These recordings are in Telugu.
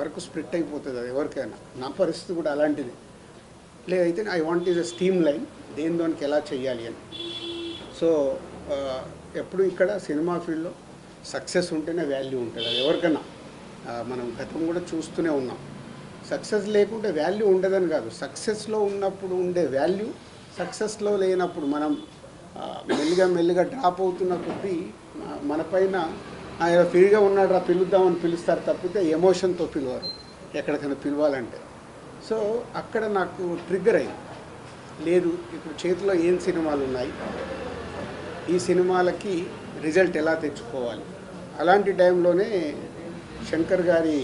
వరకు స్ప్లిట్ అయిపోతుంది అది ఎవరికైనా. నా పరిస్థితి కూడా అలాంటిది. లేదైతే I want is a stream line, దేనికి ఎలా చేయాలి అని. సో ఎప్పుడు ఇక్కడ సినిమా ఫీల్డ్లో సక్సెస్ ఉంటేనే వాల్యూ ఉంటుంది, అది ఎవరికైనా. మనం గతం కూడా చూస్తూనే ఉన్నాం. సక్సెస్ లేకుంటే వాల్యూ ఉండదని కాదు, సక్సెస్లో ఉన్నప్పుడు ఉండే వాల్యూ సక్సెస్లో లేనప్పుడు మనం మెల్లిగా డ్రాప్ అవుతున్న కొద్దీ మన పైన ఆయన ఫ్రీగా ఉన్నాడు రా పిలుద్దామని పిలుస్తారు తప్పితే ఎమోషన్తో పిలవరు ఎక్కడికైనా పిలవాలంటే. సో అక్కడ నాకు ట్రిగ్గర్ అయింది, లేదు ఇప్పుడు చేతిలో ఏం సినిమాలు ఉన్నాయి, ఈ సినిమాలకి రిజల్ట్ ఎలా తెచ్చుకోవాలి. అలాంటి టైంలోనే శంకర్ గారి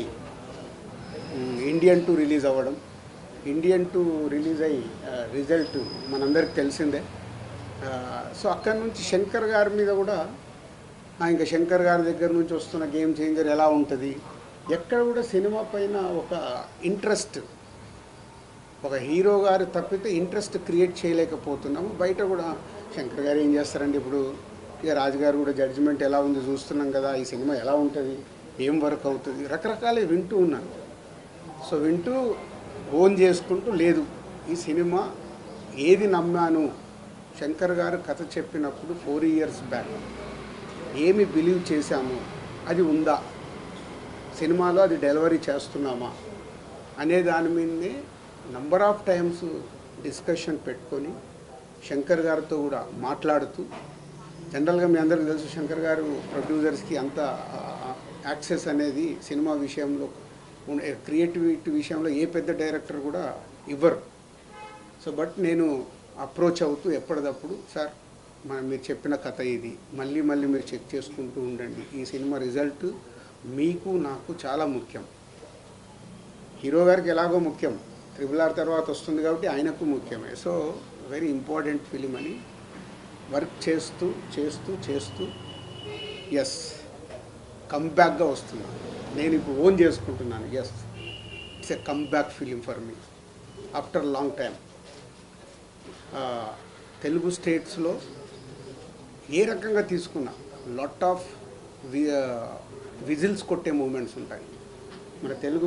ఇండియన్ 2 రిలీజ్ అవ్వడం, ఇండియన్ 2 రిలీజ్ అయ్యి రిజల్ట్ మనందరికి తెలిసిందే. సో అక్కడి నుంచి శంకర్ గారి మీద కూడా ఇంకా శంకర్ గారి దగ్గర నుంచి వస్తున్న గేమ్ చేంజర్ ఎలా ఉంటుంది, ఎక్కడ కూడా సినిమా పైన ఒక ఇంట్రెస్ట్, ఒక హీరో గారు తప్పితే ఇంట్రెస్ట్ క్రియేట్ చేయలేకపోతున్నాము. బయట కూడా శంకర్ గారు ఏం చేస్తారండి, ఇప్పుడు ఇక రాజుగారు కూడా జడ్జిమెంట్ ఎలా ఉంది చూస్తున్నాం కదా, ఈ సినిమా ఎలా ఉంటుంది, ఏం వర్క్ అవుతుంది, రకరకాలు వింటూ ఉన్నాను. సో వింటూ ఓన్ చేసుకుంటూ, లేదు ఈ సినిమా ఏది నమ్మాను, శంకర్ గారు కథ చెప్పినప్పుడు 4 years బ్యాక్ ఏమి బిలీవ్ చేశాము అది ఉందా, సినిమాలో అది డెలివరీ చేస్తున్నామా అనే దాని మీదనే నంబర్ ఆఫ్ టైమ్స్ డిస్కషన్ పెట్టుకొని శంకర్ గారితో కూడా మాట్లాడుతూ, జనరల్గా మీ అందరికీ తెలుసు శంకర్ గారు ప్రొడ్యూసర్స్కి అంత యాక్సెస్ అనేది సినిమా విషయంలో, క్రియేటివిటీ విషయంలో ఏ పెద్ద డైరెక్టర్ కూడా ఇవ్వరు. సో బట్ నేను అప్రోచ్ అవుతూ ఎప్పటికప్పుడు, సార్ మీరు చెప్పిన కథ ఇది, మళ్ళీ మీరు చెక్ చేసుకుంటూ ఉండండి, ఈ సినిమా రిజల్ట్ మీకు నాకు చాలా ముఖ్యం, హీరో గారికి ఎలాగో ముఖ్యం, RRR తర్వాత వస్తుంది కాబట్టి ఆయనకు ముఖ్యమే. సో వెరీ ఇంపార్టెంట్ ఫిలిం అని వర్క్ చేస్తూ ఎస్ కమ్బ్యాక్గా వస్తున్నాను. నేను ఇప్పుడు ఓన్ చేసుకుంటున్నాను, yes it's a comeback film for me after long time. Telugu స్టేట్స్లో ఏ రకంగా తీసుకున్నా లాట్ ఆఫ్ విజిల్స్ కొట్టే మూమెంట్స్ ఉంటాయి. మన తెలుగు